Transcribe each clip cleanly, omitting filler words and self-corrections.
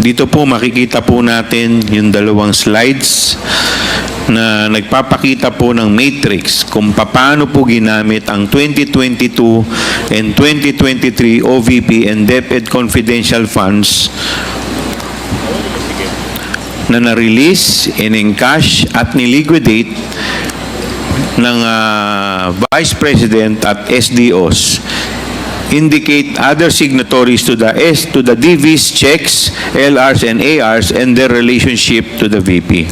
Dito po makikita po natin yung dalawang slides na nagpapakita po ng matrix kung paano po ginamit ang 2022 and 2023 OVP and DepEd confidential funds na na-release, in-encash at niliquidate ng Vice President at SDOs. Indicate other signatories to the DVs, checks, LRs and ARs and their relationship to the VP.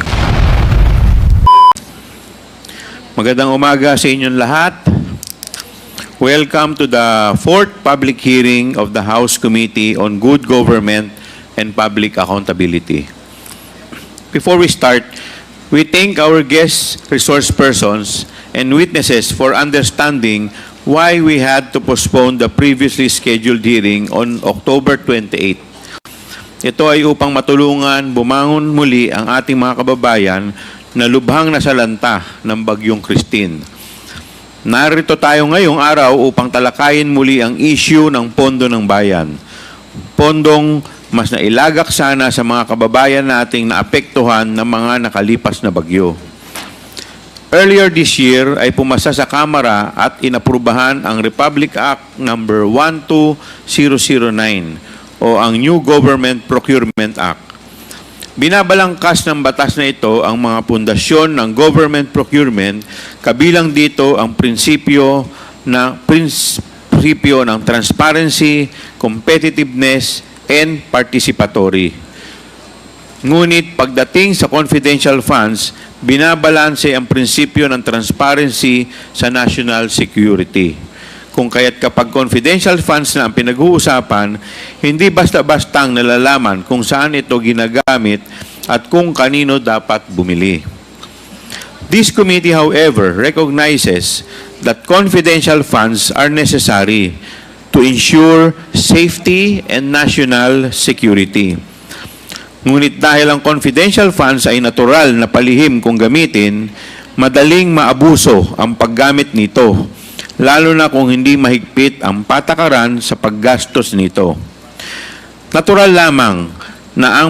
Magandang umaga sa inyong lahat. Welcome to the fourth public hearing of the House Committee on Good Government and Public Accountability. Before we start, we thank our guest resource persons and witnesses for understanding why we had to postpone the previously scheduled hearing on October 28. Ito ay upang matulungan bumangon muli ang ating mga kababayan na lubhang nasalanta ng Bagyong Christine. Narito tayo ngayong araw upang talakayin muli ang issue ng pondo ng bayan. Pondong mas nailagak sana sa mga kababayan nating naapektuhan ng mga nakalipas na bagyo. Earlier this year ay pumasa sa Kamara at inaprubahan ang Republic Act No. 12009 o ang New Government Procurement Act. Binabalangkas ng batas na ito ang mga pundasyon ng government procurement, kabilang dito ang prinsipyo ng transparency, competitiveness, and participatory. Ngunit pagdating sa confidential funds, binabalanse ang prinsipyo ng transparency sa national security. Kung kaya't kapag confidential funds na ang pinag-uusapan, hindi basta-bastang nalalaman kung saan ito ginagamit at kung kanino dapat bumili. This committee, however, recognizes that confidential funds are necessary to ensure safety and national security. Ngunit dahil ang confidential funds ay natural na palihim kung gamitin, madaling maabuso ang paggamit nito, lalo na kung hindi mahigpit ang patakaran sa paggastos nito. Natural lamang na ang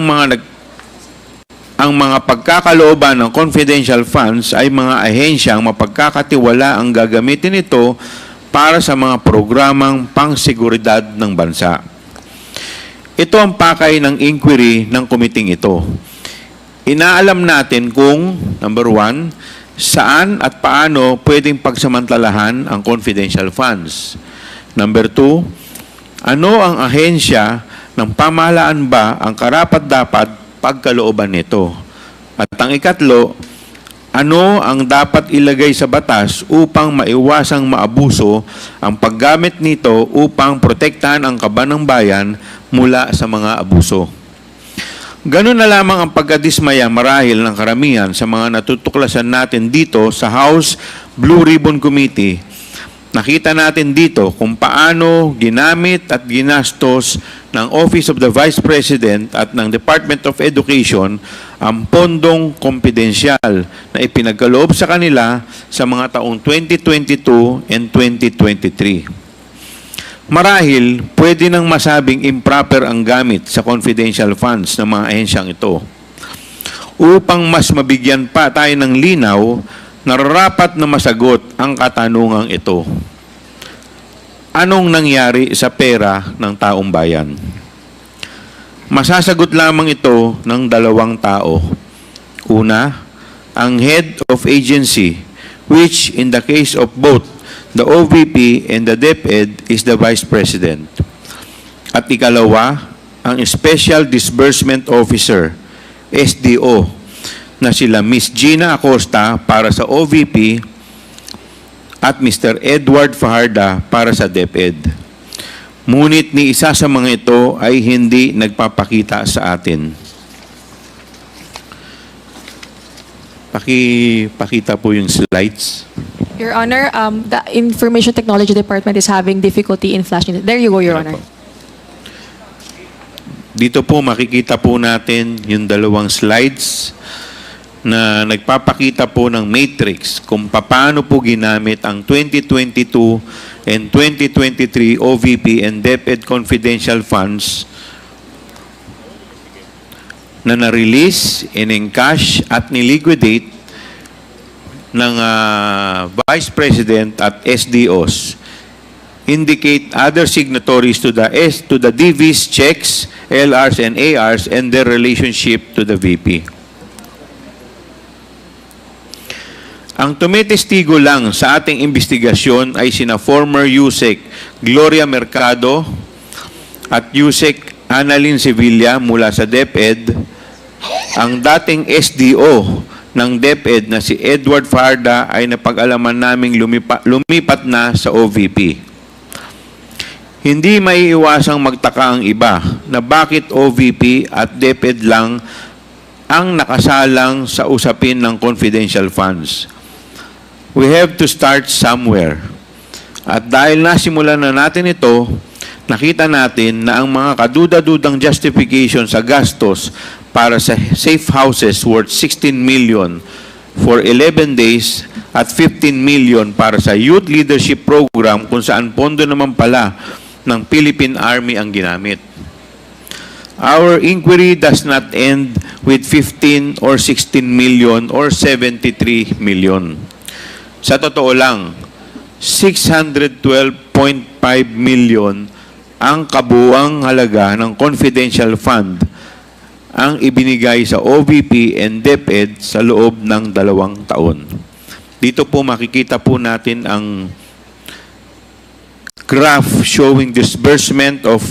mga pagkakalooban ng confidential funds ay mga ahensyang mapagkakatiwala ang gagamitin nito para sa mga programang pangseguridad ng bansa. Ito ang pakay ng inquiry ng komiting ito. Inaalam natin kung, number 1, saan at paano pwedeng pagsamantalahan ang confidential funds. Number 2, ano ang ahensya ng pamahalaan ba ang karapat-dapat pagkalooban nito? At ang ikatlo, ano ang dapat ilagay sa batas upang maiwasang maabuso ang paggamit nito upang protektahan ang kaban ng bayan mula sa mga abuso? Ganun na lamang ang pagkadismaya marahil ng karamihan sa mga natutuklasan natin dito sa House Blue Ribbon Committee. Nakita natin dito kung paano ginamit at ginastos ng Office of the Vice President at ng Department of Education ang pondong kompidensyal na ipinagkaloob sa kanila sa mga taong 2022 and 2023. Marahil, pwede nang masabing improper ang gamit sa confidential funds ng mga ahensyang ito. Upang mas mabigyan pa tayo ng linaw, nararapat na masagot ang katanungang ito. Anong nangyari sa pera ng taong bayan? Masasagot lamang ito ng dalawang tao. Una, ang head of agency, which in the case of both the OVP and the DepEd is the Vice President. At ikalawa, ang Special Disbursement Officer, SDO, na sila Ms. Gina Acosta para sa OVP at Mr. Edward Fajarda para sa DepEd. Ngunit ni isa sa mga ito ay hindi nagpapakita sa atin. Pakita po yung slides. Your Honor, the Information Technology Department is having difficulty in flashing it. There you go, Your Honor. Dito po makikita po natin yung dalawang slides na nagpapakita po ng matrix kung paano po ginamit ang 2022 and 2023 OVP and DepEd confidential funds na na-release, in-encash at niliquidate ng Vice President at SDOs indicate other signatories to the DV's checks, LRs and ARs and their relationship to the VP. Ang tumitestigo lang sa ating investigasyon ay sina former USEC Gloria Mercado at USEC Annalyn Sevilla mula sa DepEd, ang dating SDO ng DepEd na si Edward Farda ay napag-alaman naming lumipat na sa OVP. Hindi maiiwasang magtaka ang iba na bakit OVP at DepEd lang ang nakasalang sa usapin ng confidential funds. We have to start somewhere. At dahil nasimulan na natin ito, nakita natin na ang mga kaduda-dudang justification sa gastos para sa safe houses worth 16 million for 11 days at 15 million para sa youth leadership program kung saan pondo naman pala ng Philippine Army ang ginamit. Our inquiry does not end with 15 or 16 million or 73 million. Sa totoo lang, 612.5 million ang kabuuang halaga ng confidential fund ang ibinigay sa OVP and DepEd sa loob ng 2 taon. Dito po makikita po natin ang graph showing disbursement to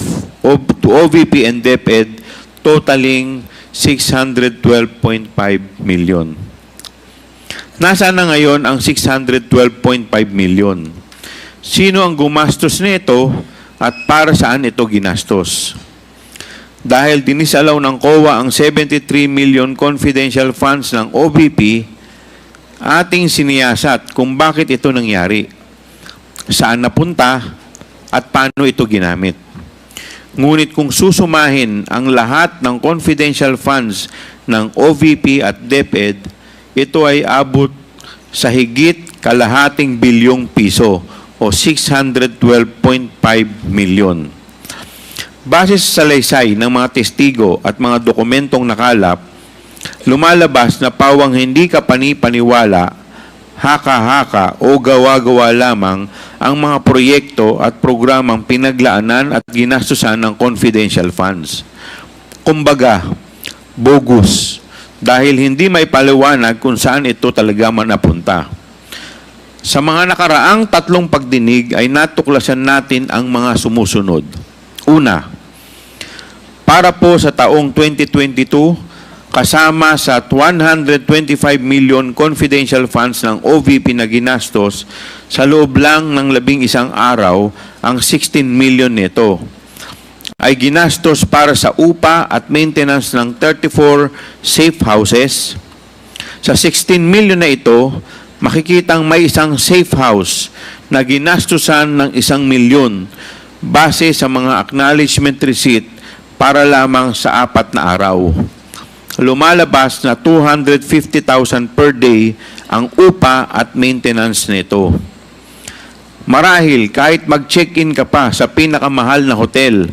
OVP and DepEd totaling 612.5 million. Nasaan na ngayon ang 612.5 million? Sino ang gumastos nito at para saan ito ginastos? Dahil dinisalaw ng COA ang 73 million confidential funds ng OVP, ating siniyasat kung bakit ito nangyari, saan napunta at paano ito ginamit. Ngunit kung susumahin ang lahat ng confidential funds ng OVP at DepEd, ito ay abot sa higit kalahating bilyong piso o 612.5 million. Base sa salaysay ng mga testigo at mga dokumentong nakalap, lumalabas na pawang hindi ka panipaniwala, haka-haka o gawa-gawa lamang ang mga proyekto at programang pinaglaanan at ginastusan ng confidential funds. Kumbaga, bogus, dahil hindi may paliwanag kung saan ito talaga napunta. Sa mga nakaraang 3 pagdinig ay natuklasan natin ang mga sumusunod. Una, para po sa taong 2022, kasama sa 125 million confidential funds ng OVP na ginastos, sa loob lang ng 11 araw, ang 16 million nito ay ginastos para sa upa at maintenance ng 34 safe houses. Sa 16 million na ito, makikitang may isang safe house na ginastusan ng 1 milyon base sa mga acknowledgement receipt para lamang sa 4 na araw. Lumalabas na 250,000 per day ang upa at maintenance nito. Marahil kahit mag-check-in ka pa sa pinakamahal na hotel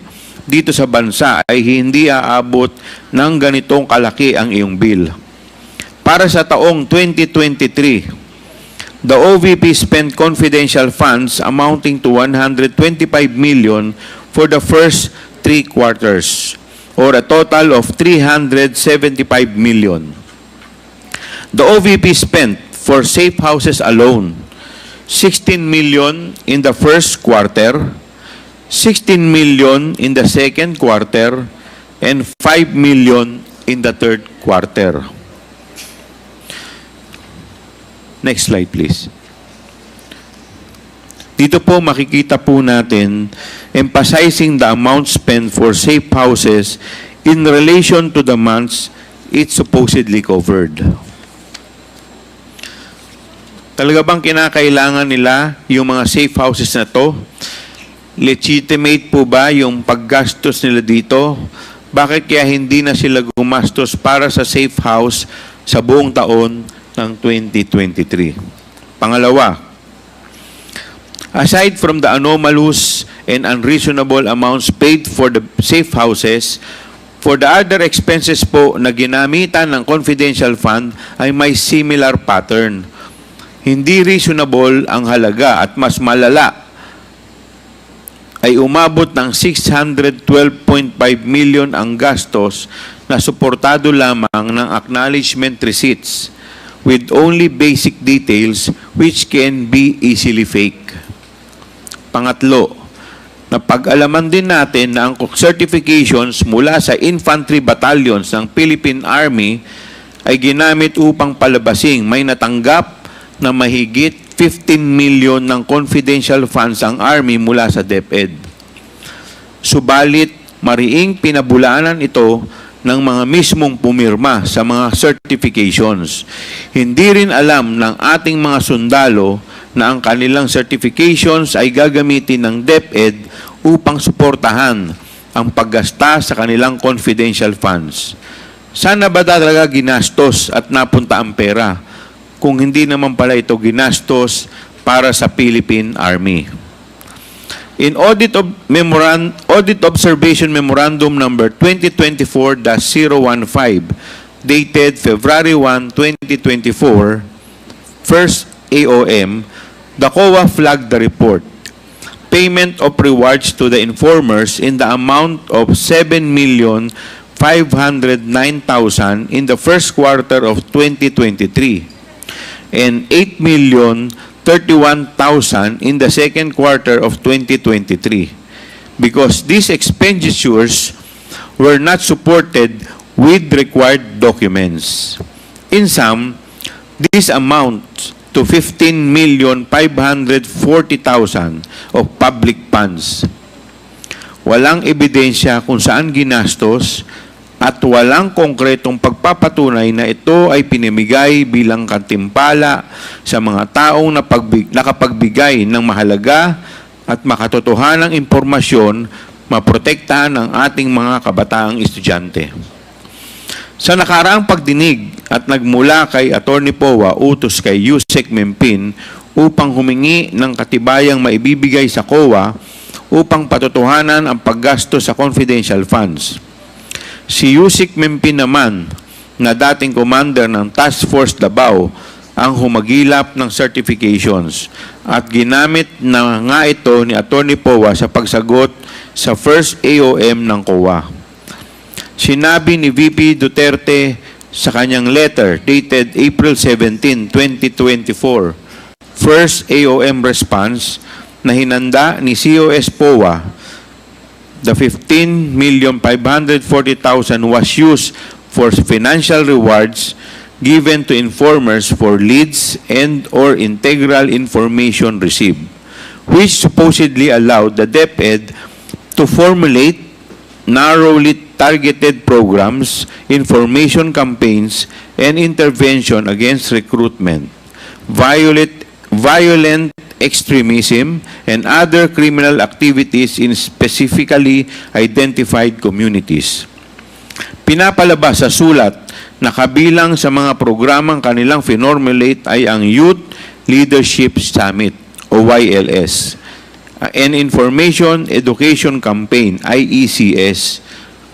dito sa bansa ay hindi aabot ng ganitong kalaki ang iyong bill. Para sa taong 2023, the OVP spent confidential funds amounting to 125 million for the first 3 quarters, or a total of 375 million. The OVP spent for safe houses alone 16 million in the first quarter, 16 million in the second quarter, and 5 million in the third quarter. Next slide, please. Dito po makikita po natin emphasizing the amount spent for safe houses in relation to the months it supposedly covered. Talaga bang kinakailangan nila yung mga safe houses na to? Legitimate po ba yung paggastos nila dito? Bakit kaya hindi na sila gumastos para sa safe house sa buong taon ng 2023? Pangalawa, aside from the anomalous and unreasonable amounts paid for the safe houses, For the other expenses po na ginamitan ng confidential fund ay may similar pattern. Hindi reasonable ang halaga at mas malala ay umabot ng 612.5 million ang gastos na suportado lamang ng acknowledgement receipts with only basic details which can be easily fake. Pangatlo, napag-alaman din natin na ang certifications mula sa infantry battalions ng Philippine Army ay ginamit upang palabasing may natanggap na mahigit 15 million ng confidential funds ang Army mula sa DepEd. Subalit, mariing pinabulaanan ito ng mga mismong pumirma sa mga certifications. Hindi rin alam ng ating mga sundalo na ang kanilang certifications ay gagamitin ng DepEd upang suportahan ang paggasta sa kanilang confidential funds. Sana ba talaga ginastos at napunta ang pera kung hindi naman pala ito ginastos para sa Philippine Army? In Audit Observation Memorandum number 2024-015 dated February 1, 2024, first AOM, the COA flagged the report. Payment of rewards to the informers in the amount of 7,509,000 in the first quarter of 2023 and 8,031,000 in the second quarter of 2023 because these expenditures were not supported with required documents. In sum, this amounts to 15,540,000 of public funds. Walang ebidensya kung saan ginastos at walang konkretong pagpapatunay na ito ay pinamigay bilang kantimpala sa mga taong nakapagbigay ng mahalaga at makatotohanang impormasyon maprotektahan ang ating mga kabataang estudyante. Sa nakaraang pagdinig at nagmula kay Atty. Powa utos kay Yusek Mempin upang humingi ng katibayang maibibigay sa COA upang patotohanan ang paggasto sa confidential funds. Si Yusek Mempin naman, na dating commander ng Task Force Davao, ang humagilap ng certifications at ginamit na nga ito ni Atty. Powa sa pagsagot sa first AOM ng COA. Sinabi ni VP Duterte sa kanyang letter dated April 17, 2024, first AOM response na hinanda ni COS Powa, the 15,540,000 was used for financial rewards given to informers for leads and or integral information received, which supposedly allowed the DepEd to formulate narrowly targeted programs, information campaigns, and intervention against recruitment, violent extremism, and other criminal activities in specifically identified communities. Pinapalabas sa sulat na kabilang sa mga programang kanilang finormulate ay ang Youth Leadership Summit o YLS, and Information Education Campaign, IECS.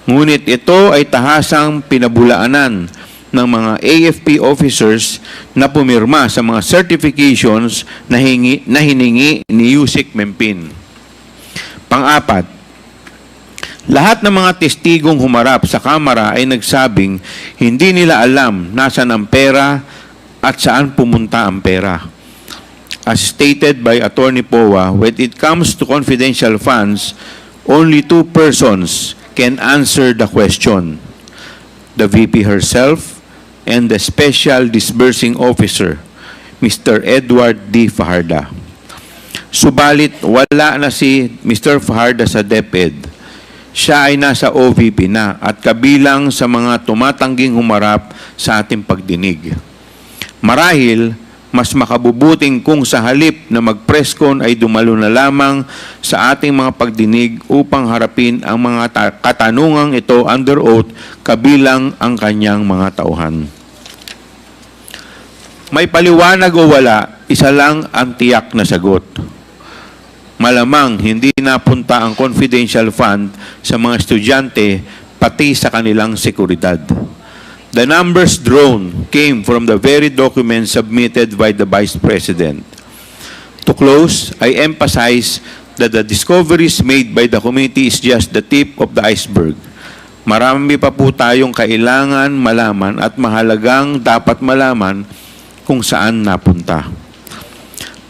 Ngunit ito ay tahasang pinabulaanan ng mga AFP officers na pumirma sa mga certifications na hiningi ni Yusek Mempin. Pang-apat, lahat ng mga testigong humarap sa kamera ay nagsabing hindi nila alam nasaan ang pera at saan pumunta ang pera. As stated by Atty. Powa, when it comes to confidential funds, only two persons can answer the question: the VP herself and the Special Disbursing Officer, Mr. Edward D. Fajarda. Subalit, wala na si Mr. Fajarda sa DepEd. Siya ay nasa OVP na at kabilang sa mga tumatangging humarap sa ating pagdinig. Marahil, mas makabubuting kung sa halip na mag-presscon ay dumalo na lamang sa ating mga pagdinig upang harapin ang mga katanungang ito under oath kabilang ang kanyang mga tauhan. May paliwanag o wala, isa lang ang tiyak na sagot. Malamang hindi napunta ang confidential fund sa mga estudyante pati sa kanilang seguridad. The numbers drawn came from the very documents submitted by the Vice President. To close, I emphasize that the discoveries made by the committee is just the tip of the iceberg. Marami pa po tayong kailangan malaman at mahalagang dapat malaman kung saan napunta.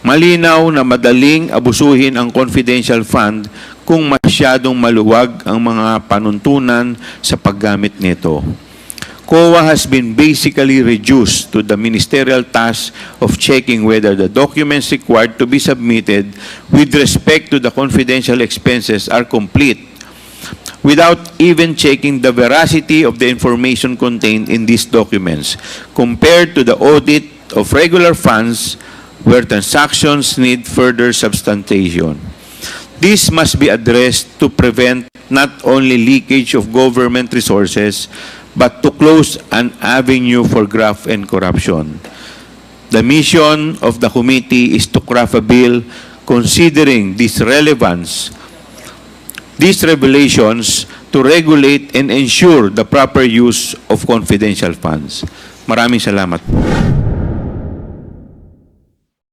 Malinaw na madaling abusuhin ang confidential fund kung masyadong maluwag ang mga panuntunan sa paggamit nito. COA has been basically reduced to the ministerial task of checking whether the documents required to be submitted with respect to the confidential expenses are complete, without even checking the veracity of the information contained in these documents, compared to the audit of regular funds where transactions need further substantiation. This must be addressed to prevent not only leakage of government resources, but to close an avenue for graft and corruption. The mission of the committee is to craft a bill considering this relevance, these revelations to regulate and ensure the proper use of confidential funds. Maraming salamat.